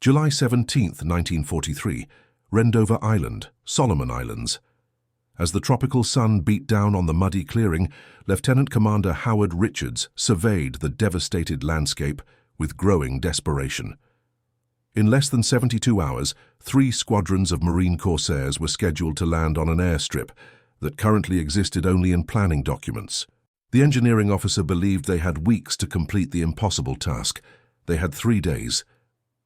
July 17, 1943, Wendover Island, Solomon Islands. As the tropical sun beat down on the muddy clearing, Lieutenant Commander Howard Richards surveyed the devastated landscape with growing desperation. In less than 72 hours, 3 squadrons of Marine Corsairs were scheduled to land on an airstrip that currently existed only in planning documents. The engineering officer believed they had weeks to complete the impossible task. They had 3 days.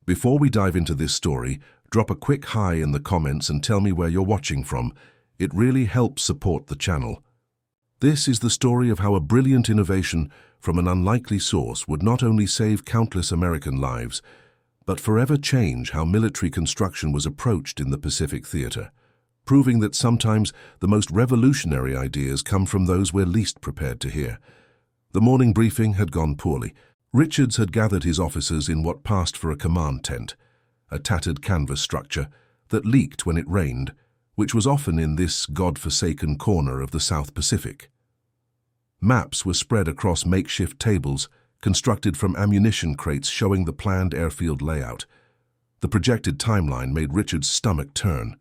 Before we dive into this story, drop a quick hi in the comments and tell me where you're watching from. It really helps support the channel. This is the story of how a brilliant innovation from an unlikely source would not only save countless American lives, but forever change how military construction was approached in the Pacific Theater, proving that sometimes the most revolutionary ideas come from those we're least prepared to hear. The morning briefing had gone poorly. Richards had gathered his officers in what passed for a command tent, a tattered canvas structure that leaked when it rained, which was often in this God-forsaken corner of the South Pacific. Maps were spread across makeshift tables, constructed from ammunition crates showing the planned airfield layout. The projected timeline made Richards' stomach turn.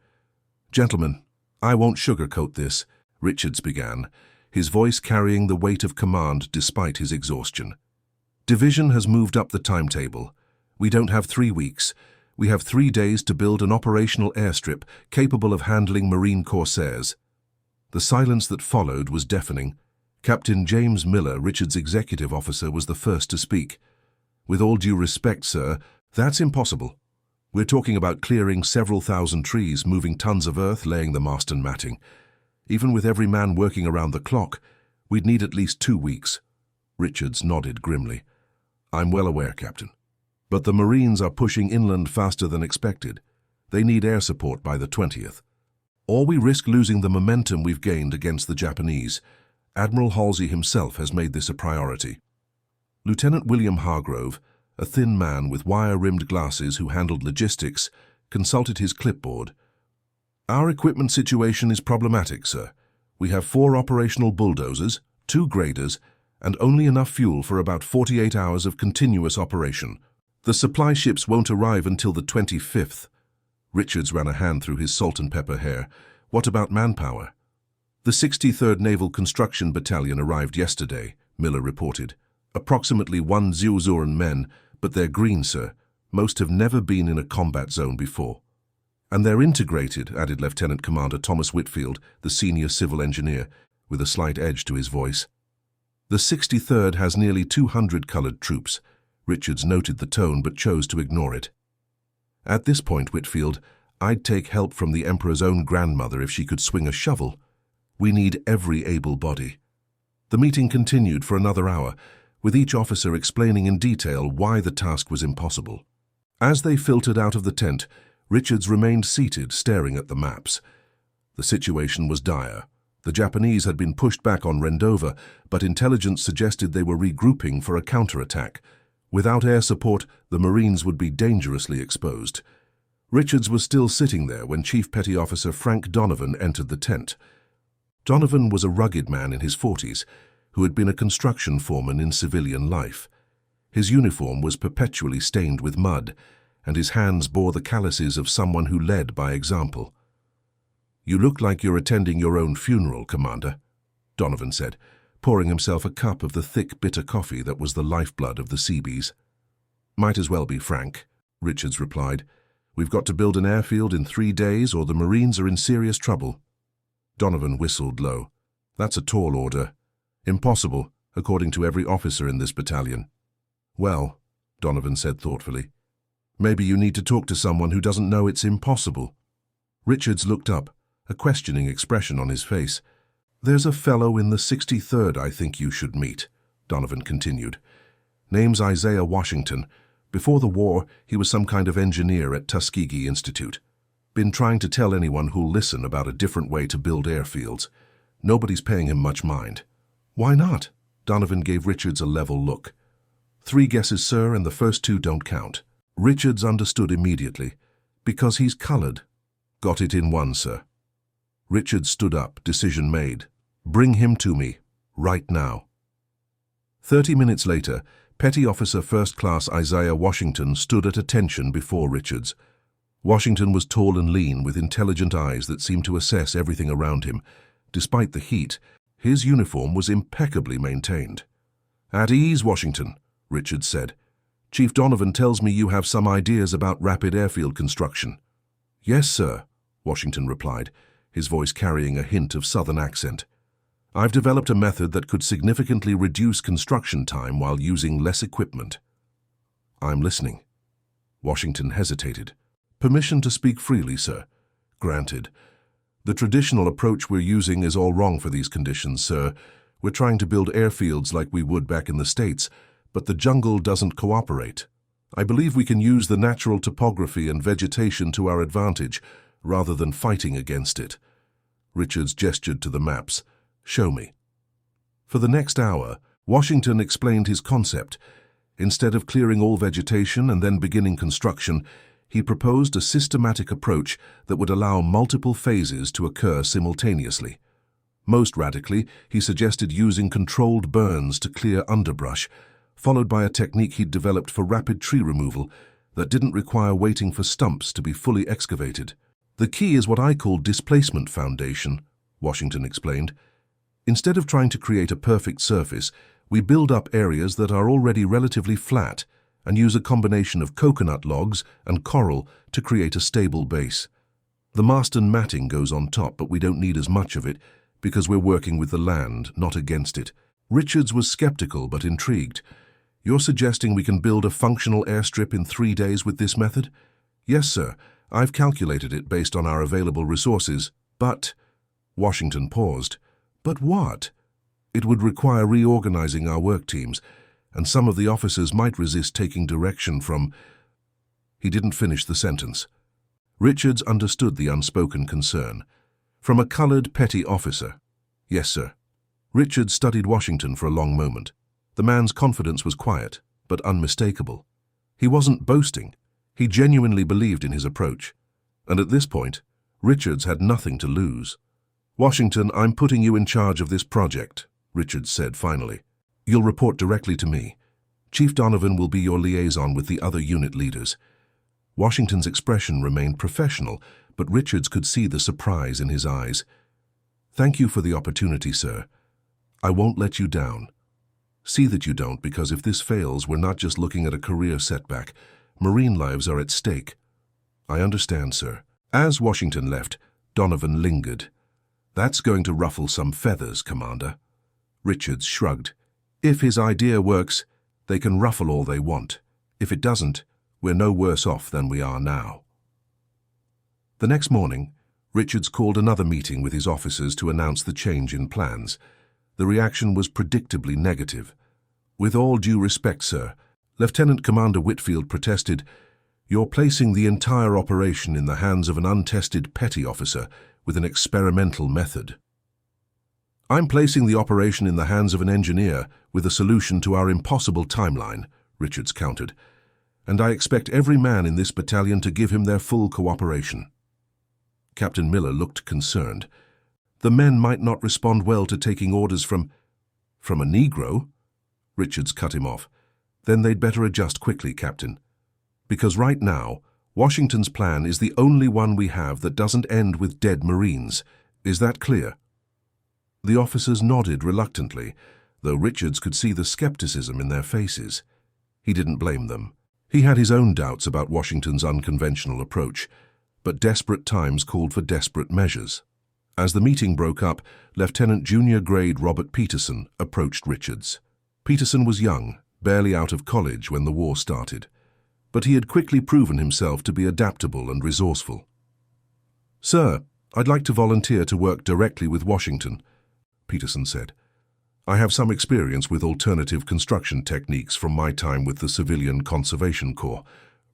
"Gentlemen, I won't sugarcoat this," Richards began, his voice carrying the weight of command despite his exhaustion. "Division has moved up the timetable. We don't have 3 weeks. We have 3 days to build an operational airstrip capable of handling Marine Corsairs." The silence that followed was deafening. Captain James Miller, Richards' executive officer, was the first to speak. "With all due respect, sir, that's impossible. We're talking about clearing several thousand trees, moving tons of earth, laying the mast and matting. Even with every man working around the clock, we'd need at least 2 weeks. Richards nodded grimly. "I'm well aware, Captain. But the Marines are pushing inland faster than expected. They need air support by the 20th. Or we risk losing the momentum we've gained against the Japanese. Admiral Halsey himself has made this a priority." Lieutenant William Hargrove, a thin man with wire-rimmed glasses who handled logistics, consulted his clipboard. "Our equipment situation is problematic, sir. We have 4 operational bulldozers, 2 graders, and only enough fuel for about 48 hours of continuous operation. The supply ships won't arrive until the 25th. Richards ran a hand through his salt and pepper hair. "What about manpower?" "The 63rd Naval Construction Battalion arrived yesterday," Miller reported. "Approximately 1,000 men, but they're green, sir. Most have never been in a combat zone before." "And they're integrated," added Lieutenant Commander Thomas Whitfield, the senior civil engineer, with a slight edge to his voice. "The 63rd has nearly 200 colored troops." Richards noted the tone but chose to ignore it. "At this point, Whitfield, I'd take help from the Emperor's own grandmother if she could swing a shovel. We need every able body." The meeting continued for another hour, with each officer explaining in detail why the task was impossible. As they filtered out of the tent, Richards remained seated, staring at the maps. The situation was dire. The Japanese had been pushed back on Wendover, but intelligence suggested they were regrouping for a counterattack. Without air support, the Marines would be dangerously exposed. Richards was still sitting there when Chief Petty Officer Frank Donovan entered the tent. Donovan was a rugged man in his 40s, who had been a construction foreman in civilian life. His uniform was perpetually stained with mud, and his hands bore the calluses of someone who led by example. "You look like you're attending your own funeral, Commander," Donovan said, pouring himself a cup of the thick, bitter coffee that was the lifeblood of the Seabees. "Might as well be, Frank," Richards replied. "We've got to build an airfield in 3 days or the Marines are in serious trouble." Donovan whistled low. "That's a tall order. Impossible, according to every officer in this battalion." "Well," Donovan said thoughtfully, "maybe you need to talk to someone who doesn't know it's impossible." Richards looked up, a questioning expression on his face. "There's a fellow in the 63rd I think you should meet," Donovan continued. "Name's Isaiah Washington. Before the war, he was some kind of engineer at Tuskegee Institute. Been trying to tell anyone who'll listen about a different way to build airfields. Nobody's paying him much mind." "Why not?" Donovan gave Richards a level look. "3 guesses, sir, and the first 2 don't count." Richards understood immediately. "Because he's colored." "Got it in 1, sir." Richards stood up, decision made. "Bring him to me, right now." 30 minutes later, Petty Officer First Class Isaiah Washington stood at attention before Richards. Washington was tall and lean, with intelligent eyes that seemed to assess everything around him. Despite the heat, his uniform was impeccably maintained. "At ease, Washington," Richards said. "Chief Donovan tells me you have some ideas about rapid airfield construction." "Yes, sir," Washington replied, his voice carrying a hint of Southern accent. "I've developed a method that could significantly reduce construction time while using less equipment." "I'm listening." Washington hesitated. "Permission to speak freely, sir." "Granted. The traditional approach we're using is all wrong for these conditions, sir. We're trying to build airfields like we would back in the States, but the jungle doesn't cooperate. I believe we can use the natural topography and vegetation to our advantage, rather than fighting against it." Richards gestured to the maps. "Show me." For the next hour, Washington explained his concept. Instead of clearing all vegetation and then beginning construction, he proposed a systematic approach that would allow multiple phases to occur simultaneously. Most radically, he suggested using controlled burns to clear underbrush, followed by a technique he'd developed for rapid tree removal that didn't require waiting for stumps to be fully excavated. "The key is what I call displacement foundation," Washington explained. "Instead of trying to create a perfect surface, we build up areas that are already relatively flat and use a combination of coconut logs and coral to create a stable base. The Marston matting goes on top, but we don't need as much of it because we're working with the land, not against it." Richards was skeptical but intrigued. "You're suggesting we can build a functional airstrip in 3 days with this method?" "Yes, sir. I've calculated it based on our available resources, but—" Washington paused. "But what?" "It would require reorganizing our work teams, and some of the officers might resist taking direction from—" He didn't finish the sentence. Richards understood the unspoken concern. "From a colored petty officer?" "Yes, sir." Richards studied Washington for a long moment. The man's confidence was quiet, but unmistakable. He wasn't boasting. He genuinely believed in his approach. And at this point, Richards had nothing to lose. "Washington, I'm putting you in charge of this project," Richards said finally. "You'll report directly to me. Chief Donovan will be your liaison with the other unit leaders." Washington's expression remained professional, but Richards could see the surprise in his eyes. "Thank you for the opportunity, sir. I won't let you down. See that you don't, because if this fails, we're not just looking at a career setback. Marine lives are at stake." "I understand, sir." As Washington left, Donovan lingered. "That's going to ruffle some feathers, Commander." Richards shrugged. "If his idea works, they can ruffle all they want. If it doesn't, we're no worse off than we are now." The next morning, Richards called another meeting with his officers to announce the change in plans. The reaction was predictably negative. "With all due respect, sir," Lieutenant Commander Whitfield protested, "you're placing the entire operation in the hands of an untested petty officer with an experimental method." "I'm placing the operation in the hands of an engineer with a solution to our impossible timeline," Richards countered, "and I expect every man in this battalion to give him their full cooperation." Captain Miller looked concerned. "The men might not respond well to taking orders from a Negro?" Richards cut him off. "Then they'd better adjust quickly, Captain. Because right now, Washington's plan is the only one we have that doesn't end with dead Marines. Is that clear?" The officers nodded reluctantly, though Richards could see the skepticism in their faces. He didn't blame them. He had his own doubts about Washington's unconventional approach, but desperate times called for desperate measures. As the meeting broke up, Lieutenant Junior Grade Robert Peterson approached Richards. Peterson was young, barely out of college when the war started, but he had quickly proven himself to be adaptable and resourceful. "Sir, I'd like to volunteer to work directly with Washington," Peterson said. "I have some experience with alternative construction techniques from my time with the Civilian Conservation Corps."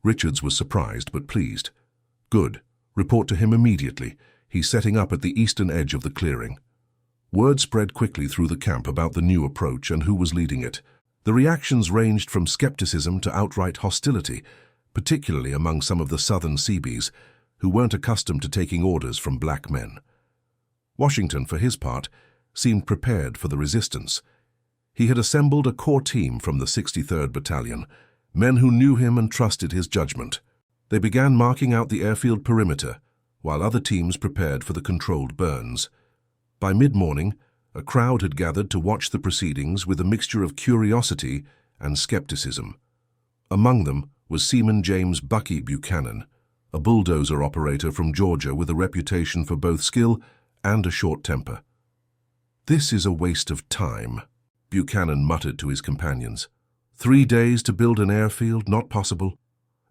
Richards was surprised but pleased. "Good. Report to him immediately. He's setting up at the eastern edge of the clearing." Word spread quickly through the camp about the new approach and who was leading it. The reactions ranged from skepticism to outright hostility, particularly among some of the southern Seabees, who weren't accustomed to taking orders from black men. Washington, for his part, seemed prepared for the resistance. He had assembled a core team from the 63rd Battalion, men who knew him and trusted his judgment. They began marking out the airfield perimeter, while other teams prepared for the controlled burns. By mid-morning, a crowd had gathered to watch the proceedings with a mixture of curiosity and skepticism. Among them was Seaman James "Bucky" Buchanan, a bulldozer operator from Georgia with a reputation for both skill and a short temper. "This is a waste of time," Buchanan muttered to his companions. 3 days to build an airfield, not possible,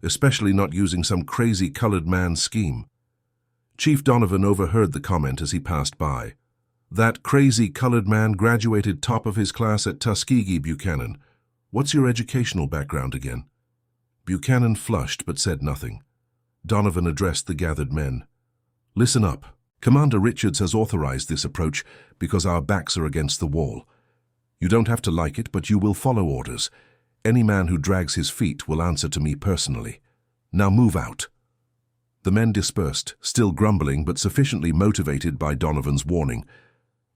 especially not using some crazy colored man's scheme. Chief Donovan overheard the comment as he passed by. "That crazy colored man graduated top of his class at Tuskegee, Buchanan. What's your educational background again?" Buchanan flushed but said nothing. Donovan addressed the gathered men. "Listen up. Commander Richards has authorized this approach because our backs are against the wall. You don't have to like it, but you will follow orders. Any man who drags his feet will answer to me personally. Now move out." The men dispersed, still grumbling but sufficiently motivated by Donovan's warning.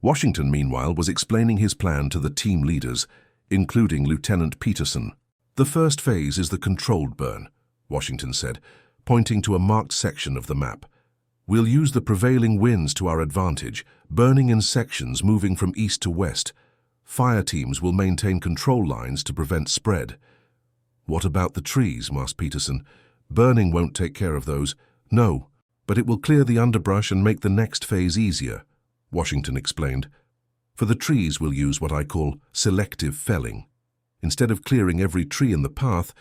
Washington, meanwhile, was explaining his plan to the team leaders, including Lieutenant Peterson. "The first phase is the controlled burn," Washington said, pointing to a marked section of the map. "We'll use the prevailing winds to our advantage, burning in sections moving from east to west. Fire teams will maintain control lines to prevent spread." "What about the trees?" asked Peterson. "Burning won't take care of those." "No, but it will clear the underbrush and make the next phase easier," Washington explained. "For the trees, we'll use what I call selective felling. Instead of clearing every tree in the path,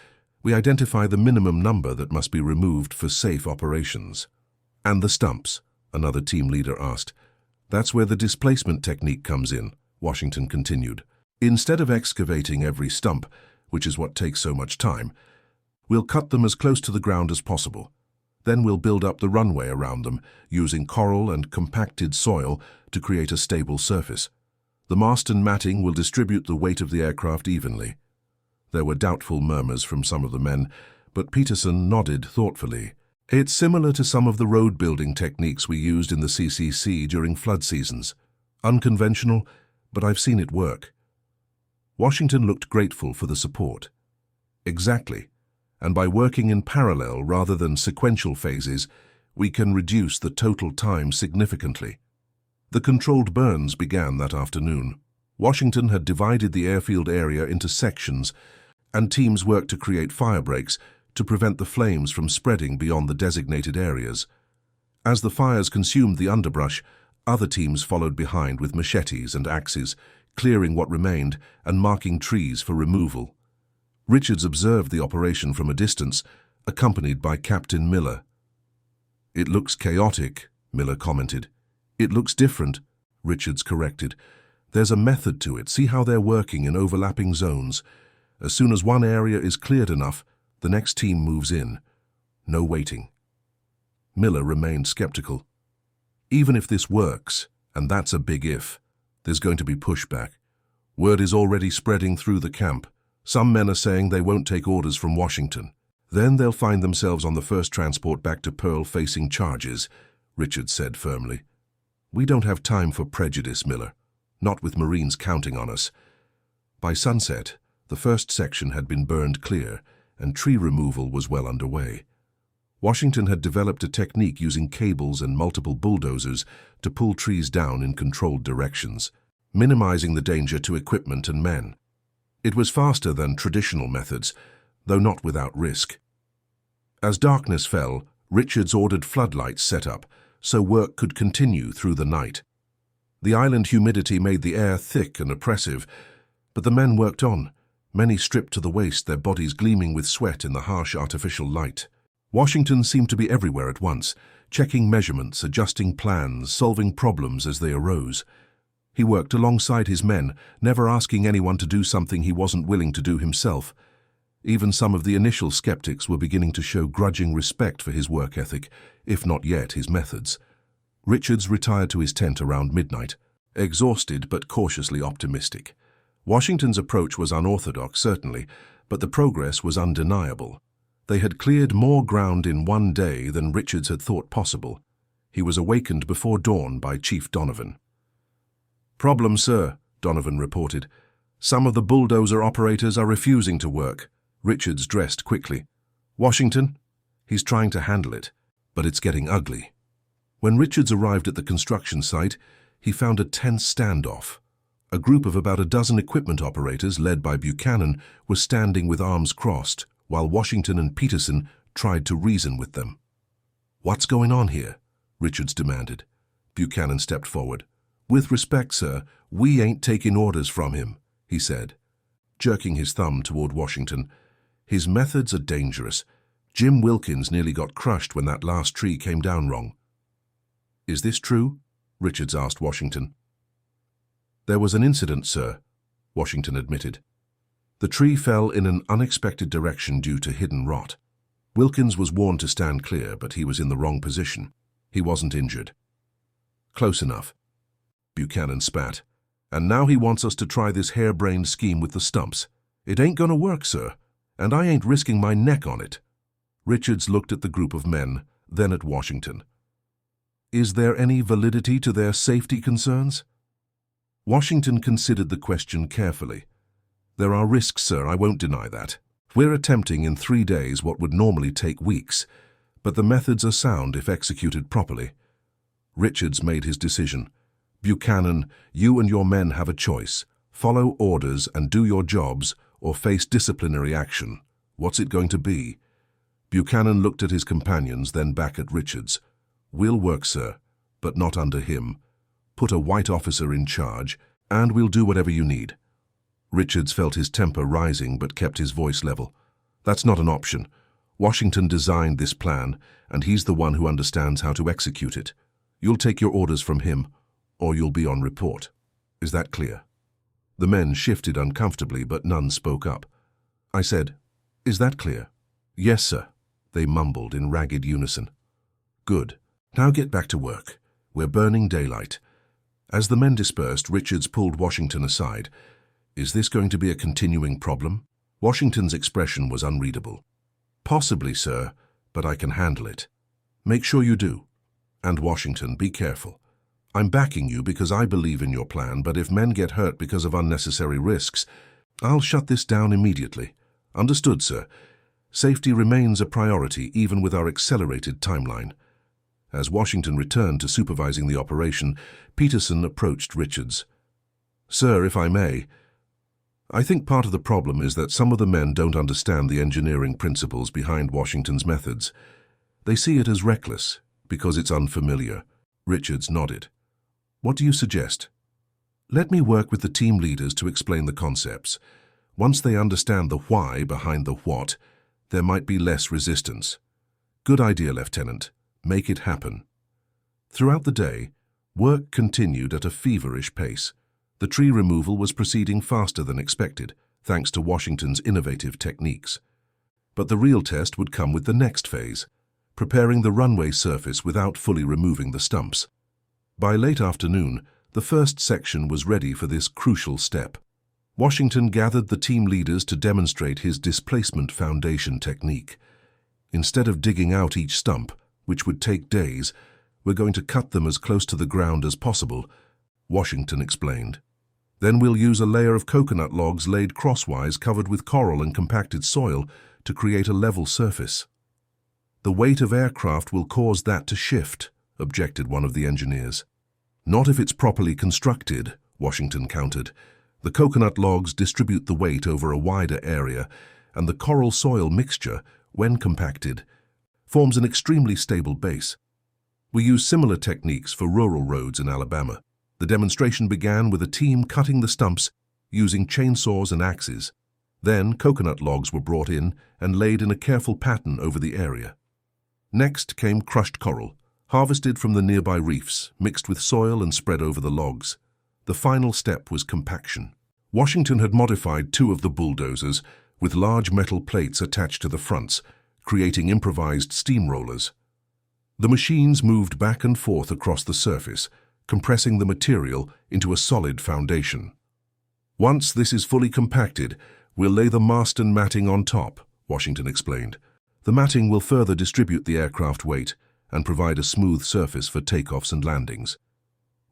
we identify the minimum number that must be removed for safe operations." "And the stumps?" another team leader asked. "That's where the displacement technique comes in," Washington continued. "Instead of excavating every stump, which is what takes so much time, we'll cut them as close to the ground as possible. Then we'll build up the runway around them, using coral and compacted soil to create a stable surface. The mast and matting will distribute the weight of the aircraft evenly." There were doubtful murmurs from some of the men, but Peterson nodded thoughtfully. "It's similar to some of the road-building techniques we used in the CCC during flood seasons. Unconventional, but I've seen it work." Washington looked grateful for the support. "Exactly. And by working in parallel rather than sequential phases, we can reduce the total time significantly." The controlled burns began that afternoon. Washington had divided the airfield area into sections, and teams worked to create fire breaks to prevent the flames from spreading beyond the designated areas. As the fires consumed the underbrush, other teams followed behind with machetes and axes, clearing what remained and marking trees for removal. Richards observed the operation from a distance, accompanied by Captain Miller. "It looks chaotic," Miller commented. "It looks different," Richards corrected. "There's a method to it. See how they're working in overlapping zones. As soon as one area is cleared enough, the next team moves in. No waiting." Miller remained skeptical. "Even if this works, and that's a big if, there's going to be pushback. Word is already spreading through the camp. Some men are saying they won't take orders from Washington. Then they'll find themselves on the first transport back to Pearl facing charges," Richards said firmly. "We don't have time for prejudice, Miller. Not with Marines counting on us." By sunset, the first section had been burned clear, and tree removal was well underway. Washington had developed a technique using cables and multiple bulldozers to pull trees down in controlled directions, minimizing the danger to equipment and men. It was faster than traditional methods, though not without risk. As darkness fell, Richards ordered floodlights set up, so work could continue through the night. The island humidity made the air thick and oppressive, but the men worked on, many stripped to the waist, their bodies gleaming with sweat in the harsh artificial light. Washington seemed to be everywhere at once, checking measurements, adjusting plans, solving problems as they arose. He worked alongside his men, never asking anyone to do something he wasn't willing to do himself. Even some of the initial skeptics were beginning to show grudging respect for his work ethic, if not yet his methods. Richards retired to his tent around midnight, exhausted but cautiously optimistic. Washington's approach was unorthodox, certainly, but the progress was undeniable. They had cleared more ground in one day than Richards had thought possible. He was awakened before dawn by Chief Donovan. "Problem, sir," Donovan reported. Some of the bulldozer operators are refusing to work. Richards dressed quickly. Washington? He's trying to handle it, but it's getting ugly. When Richards arrived at the construction site, he found a tense standoff. A group of about a dozen equipment operators, led by Buchanan, were standing with arms crossed, while Washington and Peterson tried to reason with them. "What's going on here?" Richards demanded. Buchanan stepped forward. "With respect, sir, we ain't taking orders from him," he said, jerking his thumb toward Washington. "His methods are dangerous. Jim Wilkins nearly got crushed when that last tree came down wrong." "Is this true?" Richards asked Washington. "There was an incident, sir," Washington admitted. "The tree fell in an unexpected direction due to hidden rot. Wilkins was warned to stand clear, but he was in the wrong position. He wasn't injured." "Close enough." Buchanan spat. "And now he wants us to try this harebrained scheme with the stumps. It ain't gonna work, sir, and I ain't risking my neck on it." Richards looked at the group of men, then at Washington. "Is there any validity to their safety concerns?" Washington considered the question carefully. "There are risks, sir, I won't deny that. We're attempting in 3 days what would normally take weeks, but the methods are sound if executed properly." Richards made his decision. "Buchanan, you and your men have a choice. Follow orders and do your jobs, or face disciplinary action. What's it going to be?" Buchanan looked at his companions, then back at Richards. "We'll work, sir, but not under him. Put a white officer in charge, and we'll do whatever you need." Richards felt his temper rising but kept his voice level. "That's not an option. Washington designed this plan, and he's the one who understands how to execute it. You'll take your orders from him, or you'll be on report. Is that clear?" The men shifted uncomfortably, but none spoke up. I said, "Is that clear?" "Yes, sir," they mumbled in ragged unison. "Good. Now get back to work. We're burning daylight." As the men dispersed, Richards pulled Washington aside. "Is this going to be a continuing problem?" Washington's expression was unreadable. "Possibly, sir, but I can handle it." "Make sure you do. And Washington, be careful. I'm backing you because I believe in your plan, but if men get hurt because of unnecessary risks, I'll shut this down immediately." "Understood, sir. Safety remains a priority even with our accelerated timeline." As Washington returned to supervising the operation, Peterson approached Richards. "Sir, if I may, I think part of the problem is that some of the men don't understand the engineering principles behind Washington's methods. They see it as reckless because it's unfamiliar." Richards nodded. "What do you suggest?" "Let me work with the team leaders to explain the concepts. Once they understand the why behind the what, there might be less resistance." "Good idea, Lieutenant. Make it happen." Throughout the day, work continued at a feverish pace. The tree removal was proceeding faster than expected, thanks to Washington's innovative techniques. But the real test would come with the next phase, preparing the runway surface without fully removing the stumps. By late afternoon, the first section was ready for this crucial step. Washington gathered the team leaders to demonstrate his displacement foundation technique. "Instead of digging out each stump, which would take days, we're going to cut them as close to the ground as possible," Washington explained. "Then we'll use a layer of coconut logs laid crosswise covered with coral and compacted soil to create a level surface." "The weight of aircraft will cause that to shift," objected one of the engineers. "Not if it's properly constructed," Washington countered. "The coconut logs distribute the weight over a wider area, and the coral soil mixture, when compacted, forms an extremely stable base. We use similar techniques for rural roads in Alabama." The demonstration began with a team cutting the stumps using chainsaws and axes. Then coconut logs were brought in and laid in a careful pattern over the area. Next came crushed coral, harvested from the nearby reefs, mixed with soil and spread over the logs. The final step was compaction. Washington had modified 2 of the bulldozers with large metal plates attached to the fronts, creating improvised steamrollers. The machines moved back and forth across the surface, compressing the material into a solid foundation. "Once this is fully compacted, we'll lay the mast and matting on top," Washington explained. "The matting will further distribute the aircraft weight and provide a smooth surface for takeoffs and landings."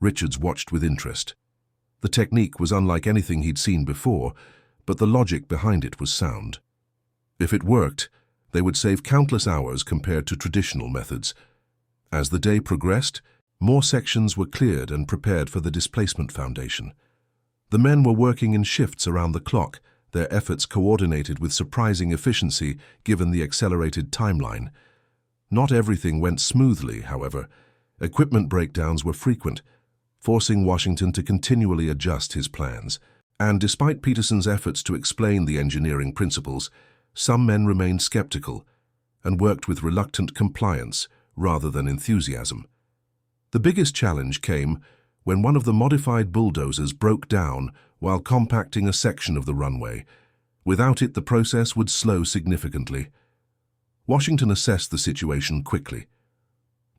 Richards watched with interest. The technique was unlike anything he'd seen before, but the logic behind it was sound. If it worked, they would save countless hours compared to traditional methods. As the day progressed, more sections were cleared and prepared for the displacement foundation. The men were working in shifts around the clock, their efforts coordinated with surprising efficiency given the accelerated timeline. Not everything went smoothly, however. Equipment breakdowns were frequent, forcing Washington to continually adjust his plans. And despite Peterson's efforts to explain the engineering principles, some men remained skeptical and worked with reluctant compliance rather than enthusiasm. The biggest challenge came when one of the modified bulldozers broke down while compacting a section of the runway. Without it, the process would slow significantly. Washington assessed the situation quickly.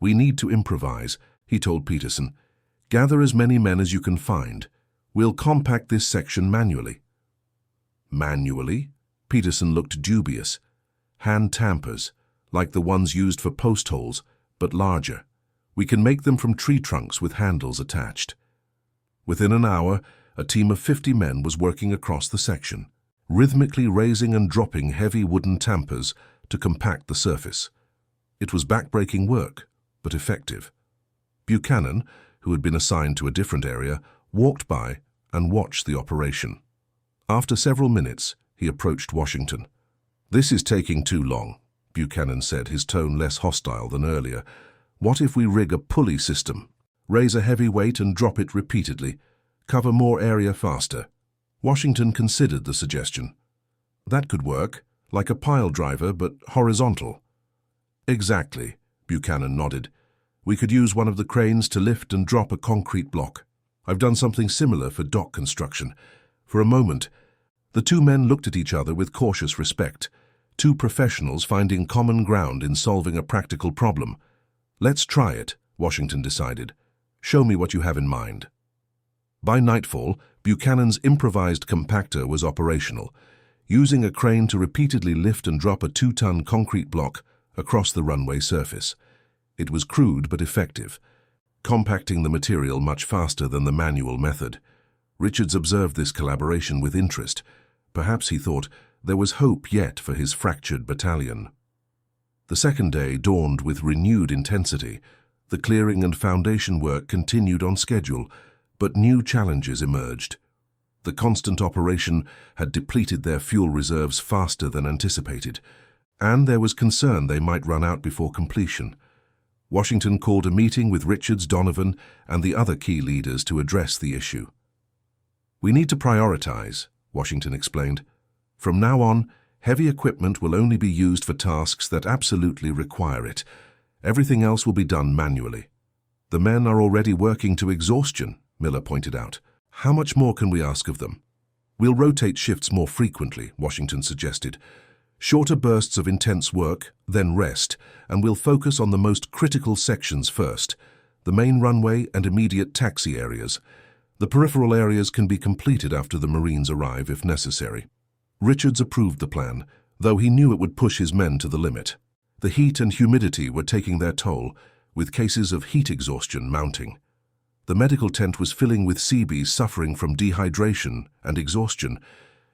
"We need to improvise," he told Peterson. "Gather as many men as you can find. We'll compact this section manually." Manually? Peterson looked dubious. "Hand tampers, like the ones used for post holes, but larger. We can make them from tree trunks with handles attached." Within an hour, a team of 50 men was working across the section, rhythmically raising and dropping heavy wooden tampers to compact the surface. It was backbreaking work, but effective. Buchanan, who had been assigned to a different area, walked by and watched the operation. After several minutes, he approached Washington. "This is taking too long," Buchanan said, his tone less hostile than earlier. "What if we rig a pulley system? Raise a heavy weight and drop it repeatedly. Cover more area faster." Washington considered the suggestion. "That could work, like a pile driver, but horizontal." "Exactly," Buchanan nodded. "We could use one of the cranes to lift and drop a concrete block. I've done something similar for dock construction." For a moment, the two men looked at each other with cautious respect, two professionals finding common ground in solving a practical problem. "Let's try it," Washington decided. "Show me what you have in mind." By nightfall, Buchanan's improvised compactor was operational, using a crane to repeatedly lift and drop a 2-ton concrete block across the runway surface. It was crude but effective, compacting the material much faster than the manual method. Richards observed this collaboration with interest. Perhaps he thought there was hope yet for his fractured battalion. The second day dawned with renewed intensity. The clearing and foundation work continued on schedule, but new challenges emerged. The constant operation had depleted their fuel reserves faster than anticipated, and there was concern they might run out before completion. Washington called a meeting with Richards, Donovan, and the other key leaders to address the issue. "We need to prioritize," Washington explained. "From now on, heavy equipment will only be used for tasks that absolutely require it. Everything else will be done manually." "The men are already working to exhaustion," Miller pointed out. "How much more can we ask of them?" "We'll rotate shifts more frequently," Washington suggested. "Shorter bursts of intense work, then rest, and we'll focus on the most critical sections first, the main runway and immediate taxi areas. The peripheral areas can be completed after the Marines arrive if necessary." Richards approved the plan, though he knew it would push his men to the limit. The heat and humidity were taking their toll, with cases of heat exhaustion mounting. The medical tent was filling with Seabees suffering from dehydration and exhaustion,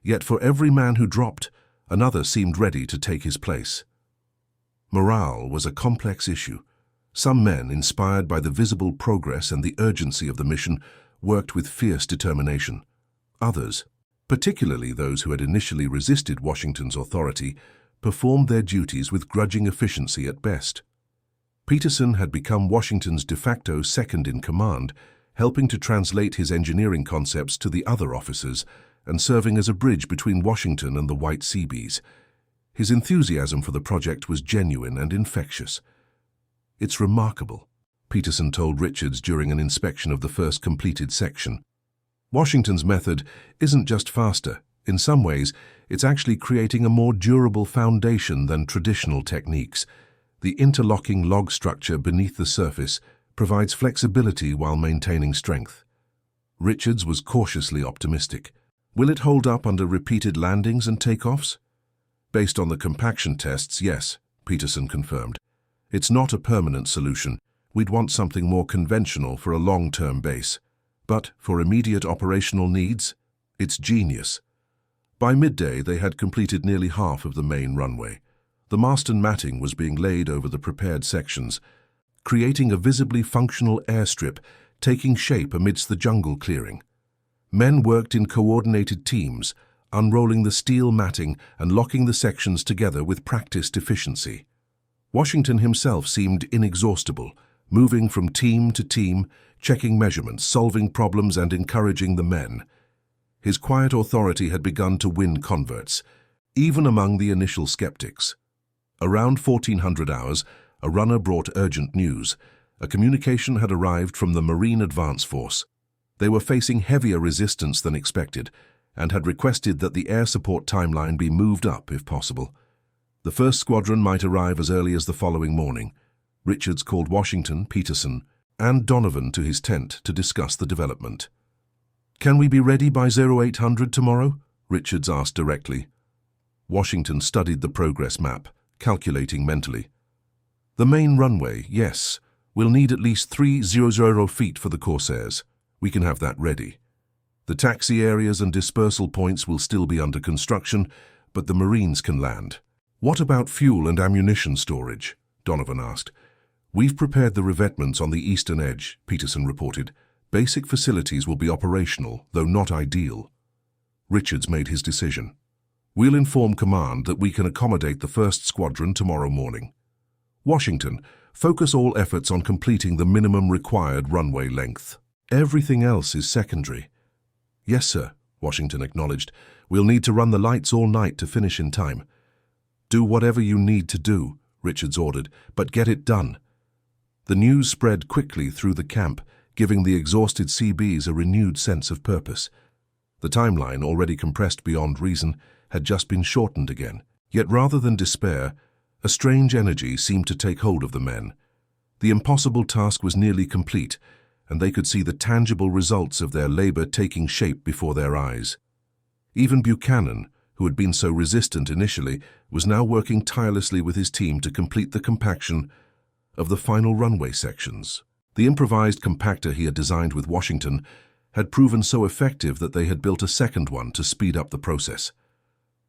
yet for every man who dropped, another seemed ready to take his place. Morale was a complex issue. Some men, inspired by the visible progress and the urgency of the mission, worked with fierce determination. Others, particularly those who had initially resisted Washington's authority, performed their duties with grudging efficiency at best. Peterson had become Washington's de facto second-in-command, helping to translate his engineering concepts to the other officers and serving as a bridge between Washington and the white Seabees. His enthusiasm for the project was genuine and infectious. "It's remarkable," Peterson told Richards during an inspection of the first completed section. "Washington's method isn't just faster. In some ways, it's actually creating a more durable foundation than traditional techniques. The interlocking log structure beneath the surface provides flexibility while maintaining strength." Richards was cautiously optimistic. "Will it hold up under repeated landings and takeoffs?" "Based on the compaction tests, yes," Peterson confirmed. "It's not a permanent solution. We'd want something more conventional for a long-term base. But for immediate operational needs, it's genius. By midday, they had completed nearly half of the main runway. The mast and matting was being laid over the prepared sections, creating a visibly functional airstrip taking shape amidst the jungle clearing. Men worked in coordinated teams, unrolling the steel matting and locking the sections together with practiced efficiency. Washington himself seemed inexhaustible, moving from team to team, checking measurements, solving problems, and encouraging the men. His quiet authority had begun to win converts, even among the initial skeptics. Around 1400 hours, a runner brought urgent news. A communication had arrived from the Marine Advance Force. They were facing heavier resistance than expected and had requested that the air support timeline be moved up if possible. The first squadron might arrive as early as the following morning. Richards called Washington, Peterson, and Donovan to his tent to discuss the development. "Can we be ready by 0800 tomorrow?" Richards asked directly. Washington studied the progress map, calculating mentally. "The main runway, yes. We'll need at least 300 feet for the Corsairs. We can have that ready. The taxi areas and dispersal points will still be under construction, but the Marines can land." "What about fuel and ammunition storage?" Donovan asked. "We've prepared the revetments on the eastern edge," Peterson reported. "Basic facilities will be operational, though not ideal." Richards made his decision. "We'll inform command that we can accommodate the first squadron tomorrow morning. Washington, focus all efforts on completing the minimum required runway length. Everything else is secondary." "Yes, sir," Washington acknowledged. "We'll need to run the lights all night to finish in time." "Do whatever you need to do," Richards ordered, "but get it done." The news spread quickly through the camp, giving the exhausted Seabees a renewed sense of purpose. The timeline, already compressed beyond reason, had just been shortened again. Yet rather than despair, a strange energy seemed to take hold of the men. The impossible task was nearly complete, and they could see the tangible results of their labor taking shape before their eyes. Even Buchanan, who had been so resistant initially, was now working tirelessly with his team to complete the compaction of the final runway sections. The improvised compactor he had designed with Washington had proven so effective that they had built a second one to speed up the process.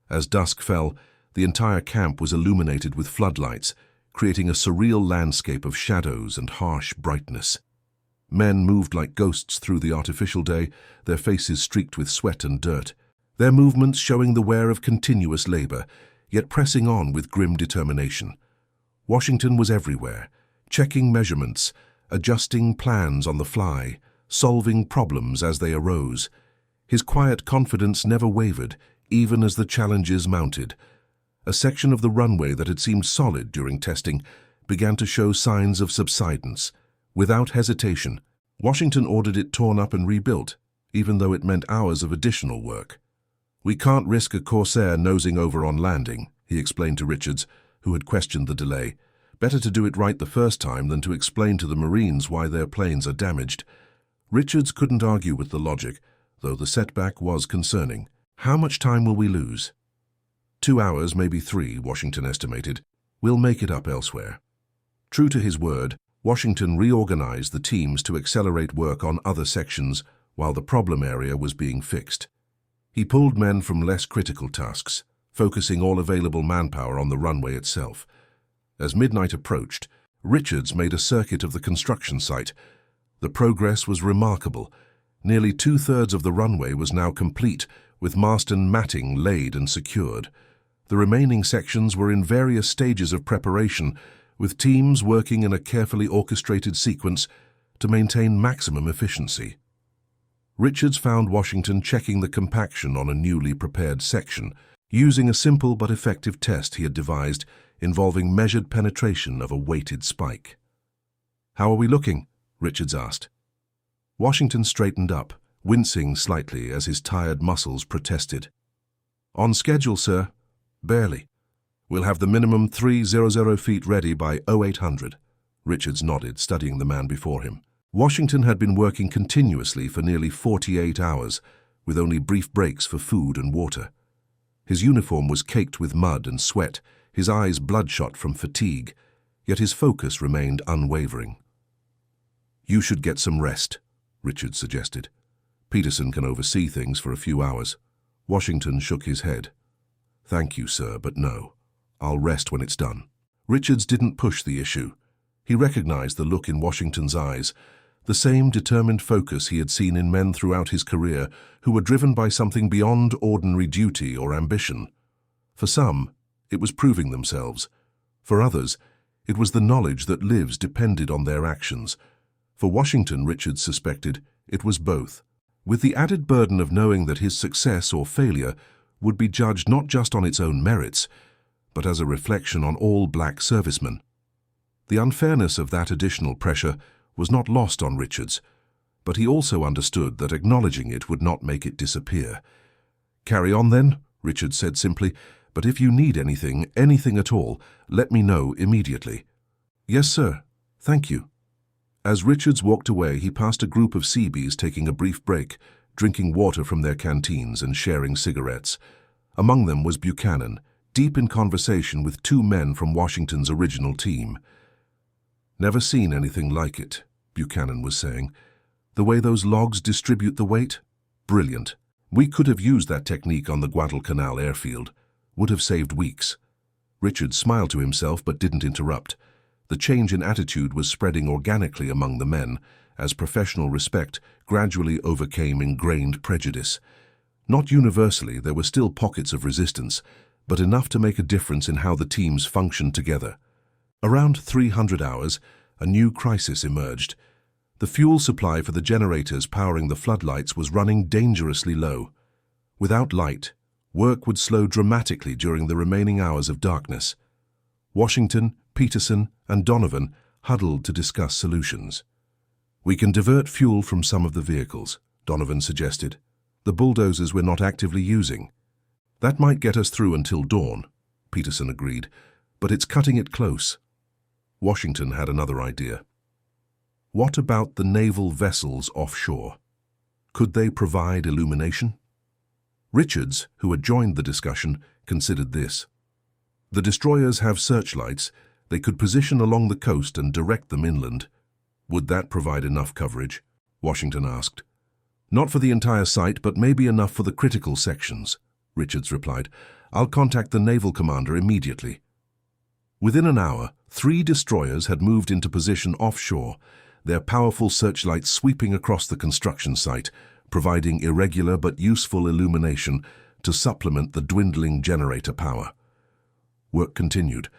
As dusk fell, the entire camp was illuminated with floodlights, creating a surreal landscape of shadows and harsh brightness. Men moved like ghosts through the artificial day, their faces streaked with sweat and dirt, their movements showing the wear of continuous labor, yet pressing on with grim determination. Washington was everywhere, checking measurements, adjusting plans on the fly, solving problems as they arose. His quiet confidence never wavered, even as the challenges mounted. A section of the runway that had seemed solid during testing began to show signs of subsidence. Without hesitation, Washington ordered it torn up and rebuilt, even though it meant hours of additional work. "We can't risk a Corsair nosing over on landing," he explained to Richards, who had questioned the delay. "Better to do it right the first time than to explain to the Marines why their planes are damaged." Richards couldn't argue with the logic, though the setback was concerning. "How much time will we lose?" 2 hours, maybe 3, Washington estimated. "We'll make it up elsewhere." True to his word, Washington reorganized the teams to accelerate work on other sections while the problem area was being fixed. He pulled men from less critical tasks, focusing all available manpower on the runway itself. As midnight approached, Richards made a circuit of the construction site. The progress was remarkable. Nearly 2/3 of the runway was now complete, with mast and matting laid and secured. The remaining sections were in various stages of preparation, with teams working in a carefully orchestrated sequence to maintain maximum efficiency. Richards found Washington checking the compaction on a newly prepared section, using a simple but effective test he had devised involving measured penetration of a weighted spike. "How are we looking?" Richards asked. Washington straightened up, wincing slightly as his tired muscles protested. "On schedule, sir. Barely. We'll have the minimum 300 feet ready by 0800. Richards nodded, studying the man before him. Washington had been working continuously for nearly 48 hours, with only brief breaks for food and water. His uniform was caked with mud and sweat, his eyes bloodshot from fatigue, yet his focus remained unwavering. "You should get some rest," Richards suggested. "Peterson can oversee things for a few hours." Washington shook his head. "Thank you, sir, but no. I'll rest when it's done." Richards didn't push the issue. He recognized the look in Washington's eyes, the same determined focus he had seen in men throughout his career who were driven by something beyond ordinary duty or ambition. For some, it was proving themselves. For others, it was the knowledge that lives depended on their actions. For Washington, Richards suspected, it was both, with the added burden of knowing that his success or failure would be judged not just on its own merits, but as a reflection on all black servicemen. The unfairness of that additional pressure was not lost on Richards, but he also understood that acknowledging it would not make it disappear. "Carry on then," Richards said simply, "but if you need anything at all, let me know immediately." "Yes, sir. Thank you." As Richards walked away, he passed a group of Seabees taking a brief break, drinking water from their canteens and sharing cigarettes. Among them was Buchanan, deep in conversation with two men from Washington's original team. "Never seen anything like it," Buchanan was saying. "The way those logs distribute the weight? Brilliant. We could have used that technique on the Guadalcanal airfield. Would have saved weeks." Richard smiled to himself but didn't interrupt. The change in attitude was spreading organically among the men, as professional respect gradually overcame ingrained prejudice. Not universally, there were still pockets of resistance, but enough to make a difference in how the teams functioned together. Around 300 hours, a new crisis emerged. The fuel supply for the generators powering the floodlights was running dangerously low. Without light, work would slow dramatically during the remaining hours of darkness. Washington, Peterson, and Donovan huddled to discuss solutions. "We can divert fuel from some of the vehicles," Donovan suggested. "The bulldozers we're not actively using." "That might get us through until dawn," Peterson agreed, "but it's cutting it close." Washington had another idea. What about the naval vessels offshore? Could they provide illumination? Richards, who had joined the discussion, considered this. "The destroyers have searchlights. They could position along the coast and direct them inland." "Would that provide enough coverage?" Washington asked. "Not for the entire site, but maybe enough for the critical sections," Richards replied. "I'll contact the naval commander immediately." Within an hour, 3 destroyers had moved into position offshore, their powerful searchlights sweeping across the construction site, providing irregular but useful illumination to supplement the dwindling generator power. Work continued,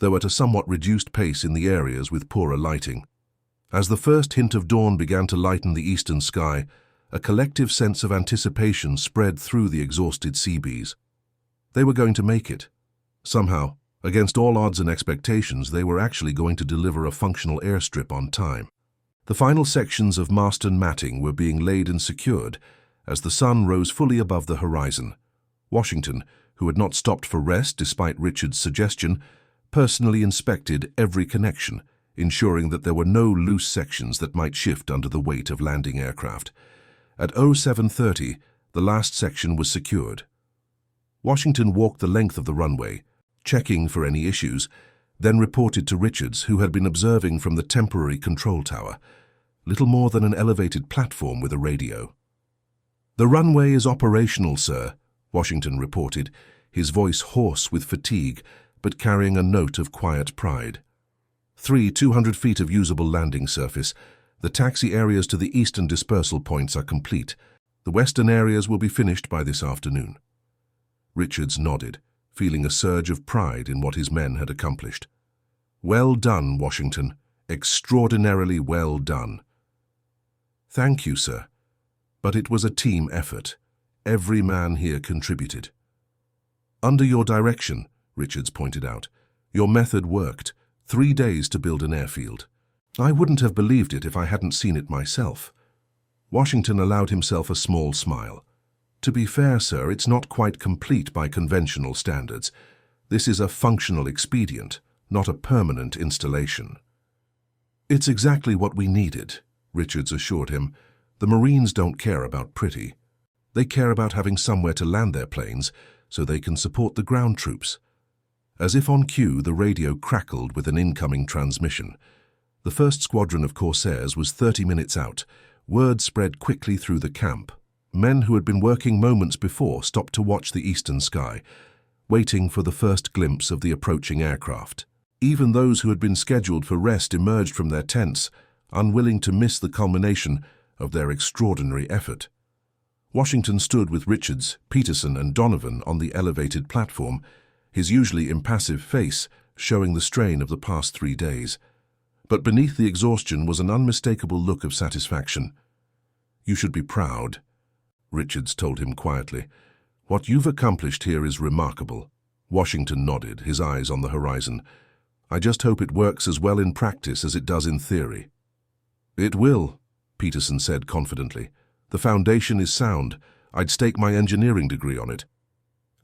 though at a somewhat reduced pace in the areas with poorer lighting. As the first hint of dawn began to lighten the eastern sky, a collective sense of anticipation spread through the exhausted Seabees. They were going to make it. Somehow, against all odds and expectations, they were actually going to deliver a functional airstrip on time. The final sections of mast and matting were being laid and secured as the sun rose fully above the horizon. Washington, who had not stopped for rest despite Richard's suggestion, personally inspected every connection, ensuring that there were no loose sections that might shift under the weight of landing aircraft. At 07:30, the last section was secured. Washington walked the length of the runway, checking for any issues, then reported to Richards, who had been observing from the temporary control tower, little more than an elevated platform with a radio. "The runway is operational, sir," Washington reported, his voice hoarse with fatigue, but carrying a note of quiet pride. 200 feet of usable landing surface. The taxi areas to the eastern dispersal points are complete. The western areas will be finished by this afternoon. Richards nodded, feeling a surge of pride in what his men had accomplished. "Well done, Washington. Extraordinarily well done." "Thank you, sir. But it was a team effort. Every man here contributed." "Under your direction," Richards pointed out, "your method worked. 3 days to build an airfield. I wouldn't have believed it if I hadn't seen it myself." Washington allowed himself a small smile. "To be fair, sir, it's not quite complete by conventional standards. This is a functional expedient, not a permanent installation." "It's exactly what we needed," Richards assured him. "The Marines don't care about pretty. They care about having somewhere to land their planes so they can support the ground troops." As if on cue, the radio crackled with an incoming transmission. The first squadron of Corsairs was 30 minutes out, word spread quickly through the camp. Men who had been working moments before stopped to watch the eastern sky, waiting for the first glimpse of the approaching aircraft. Even those who had been scheduled for rest emerged from their tents, unwilling to miss the culmination of their extraordinary effort. Washington stood with Richards, Peterson, and Donovan on the elevated platform, his usually impassive face showing the strain of the past 3 days. But beneath the exhaustion was an unmistakable look of satisfaction. "You should be proud," Richards told him quietly. "What you've accomplished here is remarkable." Washington nodded, his eyes on the horizon. "I just hope it works as well in practice as it does in theory." "It will," Peterson said confidently. "The foundation is sound. I'd stake my engineering degree on it."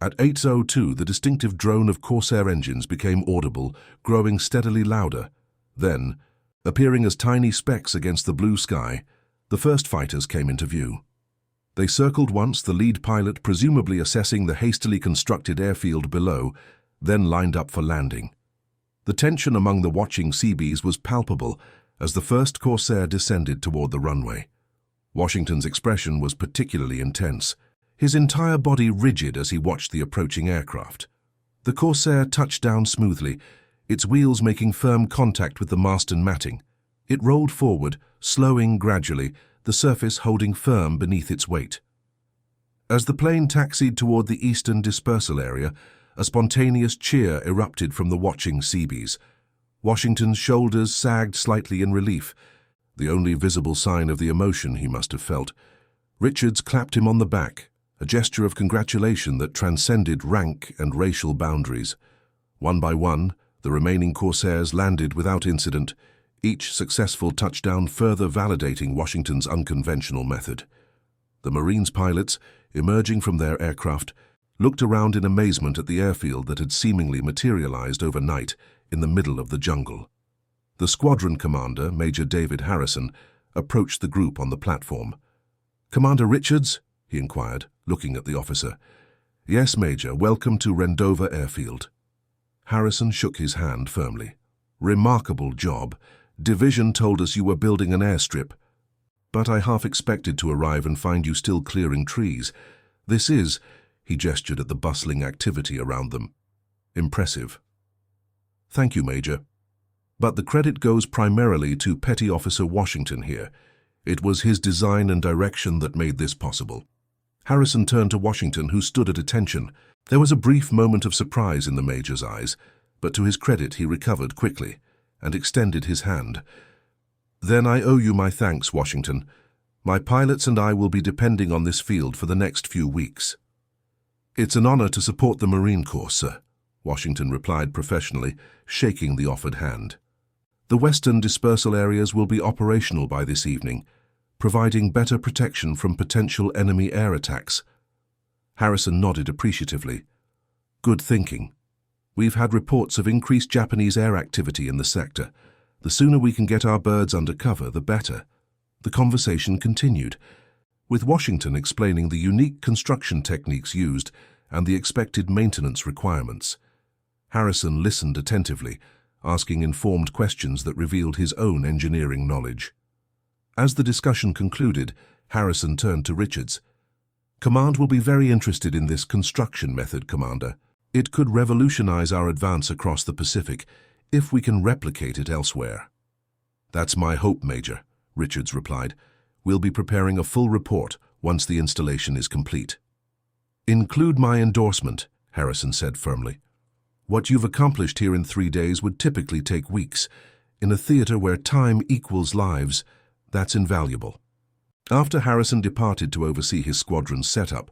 At 8:02, the distinctive drone of Corsair engines became audible, growing steadily louder. Then, appearing as tiny specks against the blue sky, the first fighters came into view. They circled once, the lead pilot presumably assessing the hastily constructed airfield below, then lined up for landing. The tension among the watching Seabees was palpable as the first Corsair descended toward the runway. Washington's expression was particularly intense, his entire body rigid as he watched the approaching aircraft. The Corsair touched down smoothly, its wheels making firm contact with the mast and matting. It rolled forward, slowing gradually, the surface holding firm beneath its weight. As the plane taxied toward the eastern dispersal area, a spontaneous cheer erupted from the watching Seabees. Washington's shoulders sagged slightly in relief, the only visible sign of the emotion he must have felt. Richards clapped him on the back, a gesture of congratulation that transcended rank and racial boundaries. One by one, the remaining Corsairs landed without incident, each successful touchdown further validating Washington's unconventional method. The Marines pilots, emerging from their aircraft, looked around in amazement at the airfield that had seemingly materialized overnight in the middle of the jungle. The squadron commander, Major David Harrison, approached the group on the platform. "Commander Richards?" he inquired, looking at the officer. "Yes, Major. Welcome to Rendova Airfield." Harrison shook his hand firmly. "Remarkable job. Division told us you were building an airstrip, but I half expected to arrive and find you still clearing trees. This is," he gestured at the bustling activity around them, "impressive." "Thank you, Major. But the credit goes primarily to Petty Officer Washington here. It was his design and direction that made this possible." Harrison turned to Washington, who stood at attention. There was a brief moment of surprise in the Major's eyes, but to his credit he recovered quickly and extended his hand. "Then I owe you my thanks, Washington. My pilots and I will be depending on this field for the next few weeks." "It's an honor to support the Marine Corps, sir," Washington replied professionally, shaking the offered hand. "The western dispersal areas will be operational by this evening, providing better protection from potential enemy air attacks." Harrison nodded appreciatively. "Good thinking. We've had reports of increased Japanese air activity in the sector. The sooner we can get our birds under cover, the better." The conversation continued, with Washington explaining the unique construction techniques used and the expected maintenance requirements. Harrison listened attentively, asking informed questions that revealed his own engineering knowledge. As the discussion concluded, Harrison turned to Richards. "Command will be very interested in this construction method, Commander. It could revolutionize our advance across the Pacific if we can replicate it elsewhere." "That's my hope, Major," Richards replied. "We'll be preparing a full report once the installation is complete." "Include my endorsement," Harrison said firmly. "What you've accomplished here in 3 days would typically take weeks. In a theater where time equals lives, that's invaluable." After Harrison departed to oversee his squadron's setup,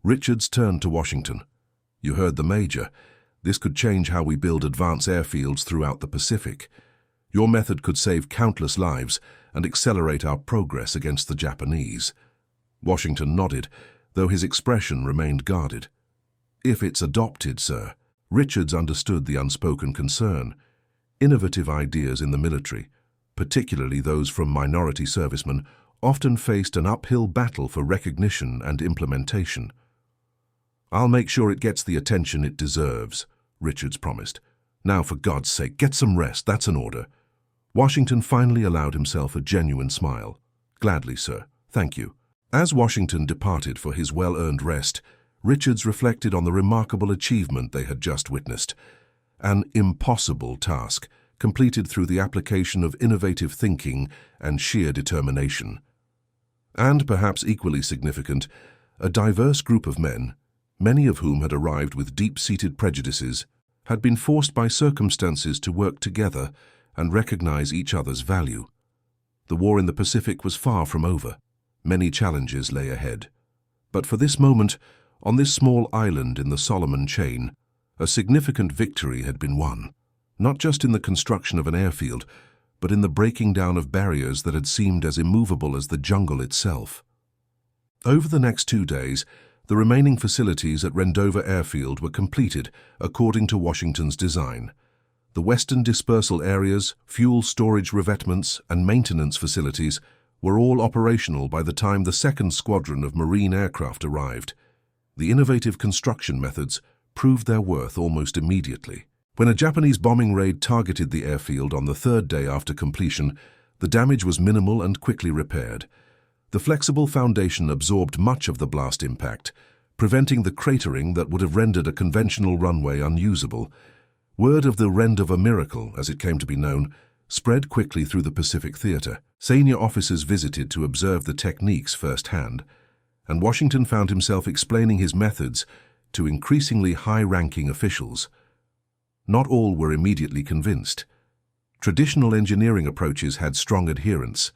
Richards turned to Washington. "You heard the Major. This could change how we build advanced airfields throughout the Pacific. Your method could save countless lives and accelerate our progress against the Japanese." Washington nodded, though his expression remained guarded. "If it's adopted, sir." Richards understood the unspoken concern. Innovative ideas in the military, particularly those from minority servicemen, often faced an uphill battle for recognition and implementation. "I'll make sure it gets the attention it deserves," Richards promised. "Now, for God's sake, get some rest, that's an order." Washington finally allowed himself a genuine smile. Gladly, sir. Thank you. As Washington departed for his well-earned rest, Richards reflected on the remarkable achievement they had just witnessed. An impossible task, completed through the application of innovative thinking and sheer determination. And, perhaps equally significant, a diverse group of men, many of whom had arrived with deep-seated prejudices, had been forced by circumstances to work together and recognize each other's value. The war in the Pacific was far from over. Many challenges lay ahead. But for this moment, on this small island in the Solomon chain, a significant victory had been won, not just in the construction of an airfield, but in the breaking down of barriers that had seemed as immovable as the jungle itself. Over the next 2 days, the remaining facilities at Rendova Airfield were completed according to Washington's design. The western dispersal areas, fuel storage revetments, and maintenance facilities were all operational by the time the second squadron of Marine aircraft arrived. The innovative construction methods proved their worth almost immediately. When a Japanese bombing raid targeted the airfield on the 3rd day after completion, the damage was minimal and quickly repaired. The flexible foundation absorbed much of the blast impact, preventing the cratering that would have rendered a conventional runway unusable. Word of the Rendova miracle, as it came to be known, spread quickly through the Pacific Theater. Senior officers visited to observe the techniques firsthand, and Washington found himself explaining his methods to increasingly high-ranking officials. Not all were immediately convinced. Traditional engineering approaches had strong adherents,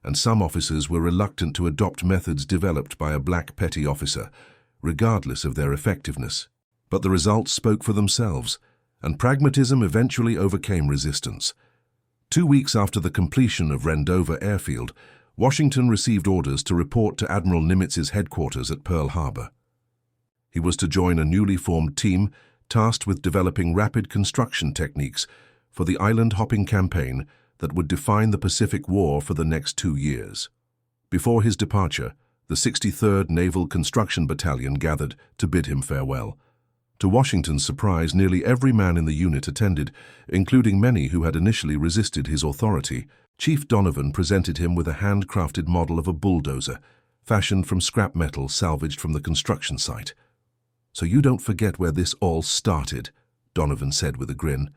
and some officers were reluctant to adopt methods developed by a black petty officer, regardless of their effectiveness. But the results spoke for themselves, and pragmatism eventually overcame resistance. 2 weeks after the completion of Rendova Airfield, Washington received orders to report to Admiral Nimitz's headquarters at Pearl Harbor. He was to join a newly formed team tasked with developing rapid construction techniques for the island-hopping campaign that would define the Pacific War for the next 2 years. Before his departure, the 63rd Naval Construction Battalion gathered to bid him farewell. To Washington's surprise, nearly every man in the unit attended, including many who had initially resisted his authority. Chief Donovan presented him with a handcrafted model of a bulldozer, fashioned from scrap metal salvaged from the construction site. "So you don't forget where this all started," Donovan said with a grin.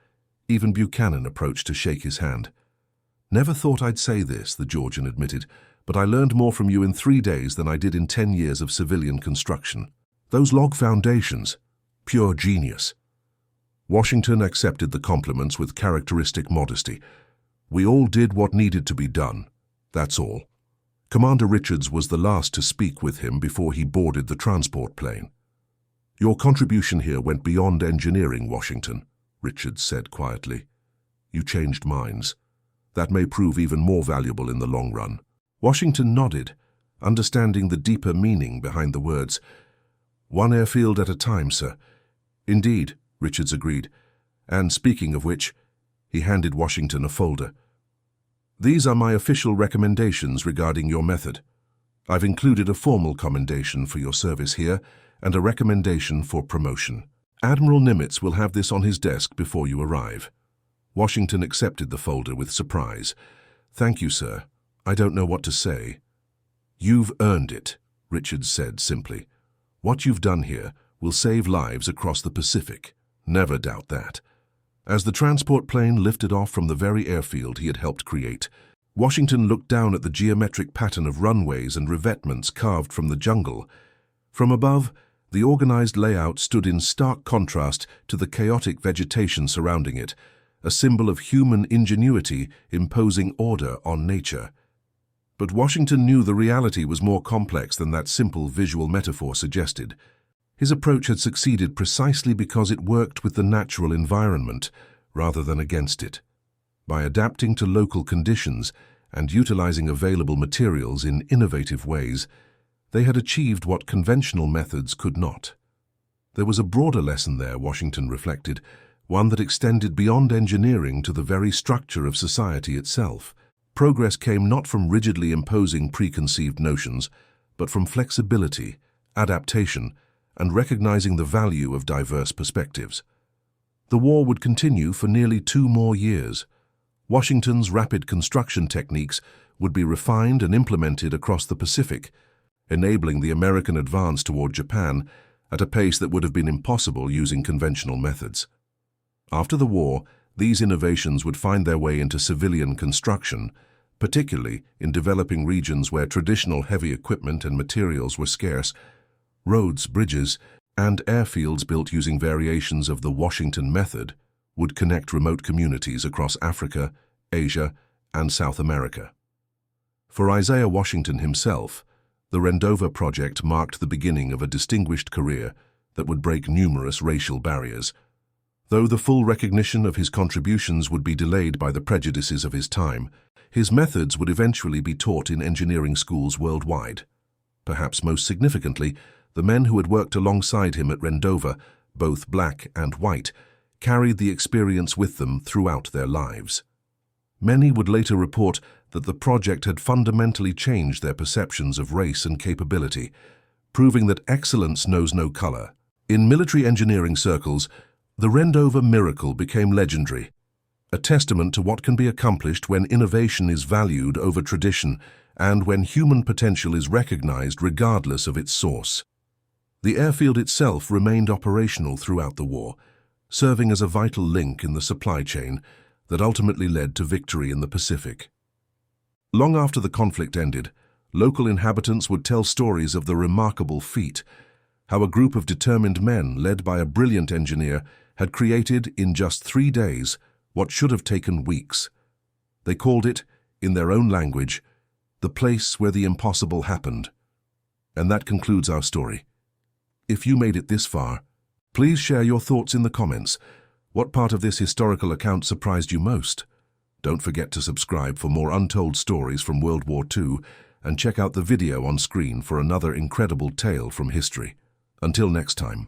Even Buchanan approached to shake his hand. "Never thought I'd say this," the Georgian admitted, "but I learned more from you in 3 days than I did in 10 years of civilian construction. Those log foundations, pure genius." Washington accepted the compliments with characteristic modesty. "We all did what needed to be done, that's all." Commander Richards was the last to speak with him before he boarded the transport plane. "Your contribution here went beyond engineering, Washington," Richards said quietly. "You changed minds. That may prove even more valuable in the long run." Washington nodded, understanding the deeper meaning behind the words. "One airfield at a time, sir." "Indeed," Richards agreed. "And speaking of which," he handed Washington a folder. "These are my official recommendations regarding your method. I've included a formal commendation for your service here and a recommendation for promotion. Admiral Nimitz will have this on his desk before you arrive." Washington accepted the folder with surprise. "Thank you, sir. I don't know what to say." "You've earned it," Richards said simply. "What you've done here will save lives across the Pacific. Never doubt that." As the transport plane lifted off from the very airfield he had helped create, Washington looked down at the geometric pattern of runways and revetments carved from the jungle. From above, the organized layout stood in stark contrast to the chaotic vegetation surrounding it, a symbol of human ingenuity imposing order on nature. But Washington knew the reality was more complex than that simple visual metaphor suggested. His approach had succeeded precisely because it worked with the natural environment rather than against it. By adapting to local conditions and utilizing available materials in innovative ways, they had achieved what conventional methods could not. There was a broader lesson there, Washington reflected, one that extended beyond engineering to the very structure of society itself. Progress came not from rigidly imposing preconceived notions, but from flexibility, adaptation, and recognizing the value of diverse perspectives. The war would continue for nearly 2 more years. Washington's rapid construction techniques would be refined and implemented across the Pacific, enabling the American advance toward Japan at a pace that would have been impossible using conventional methods. After the war, these innovations would find their way into civilian construction, particularly in developing regions where traditional heavy equipment and materials were scarce. Roads, bridges, and airfields built using variations of the Washington method would connect remote communities across Africa, Asia, and South America. For Isaiah Washington himself, the Rendova project marked the beginning of a distinguished career that would break numerous racial barriers. Though the full recognition of his contributions would be delayed by the prejudices of his time, his methods would eventually be taught in engineering schools worldwide. Perhaps most significantly, the men who had worked alongside him at Rendova, both black and white, carried the experience with them throughout their lives. Many would later report that the project had fundamentally changed their perceptions of race and capability, proving that excellence knows no color. In military engineering circles, the Rendova miracle became legendary, a testament to what can be accomplished when innovation is valued over tradition and when human potential is recognized regardless of its source. The airfield itself remained operational throughout the war, serving as a vital link in the supply chain that ultimately led to victory in the Pacific. Long after the conflict ended, local inhabitants would tell stories of the remarkable feat, how a group of determined men led by a brilliant engineer had created in just 3 days what should have taken weeks. They called it, in their own language, the place where the impossible happened. And that concludes our story. If you made it this far, please share your thoughts in the comments. What part of this historical account surprised you most? Don't forget to subscribe for more untold stories from World War II and check out the video on screen for another incredible tale from history. Until next time.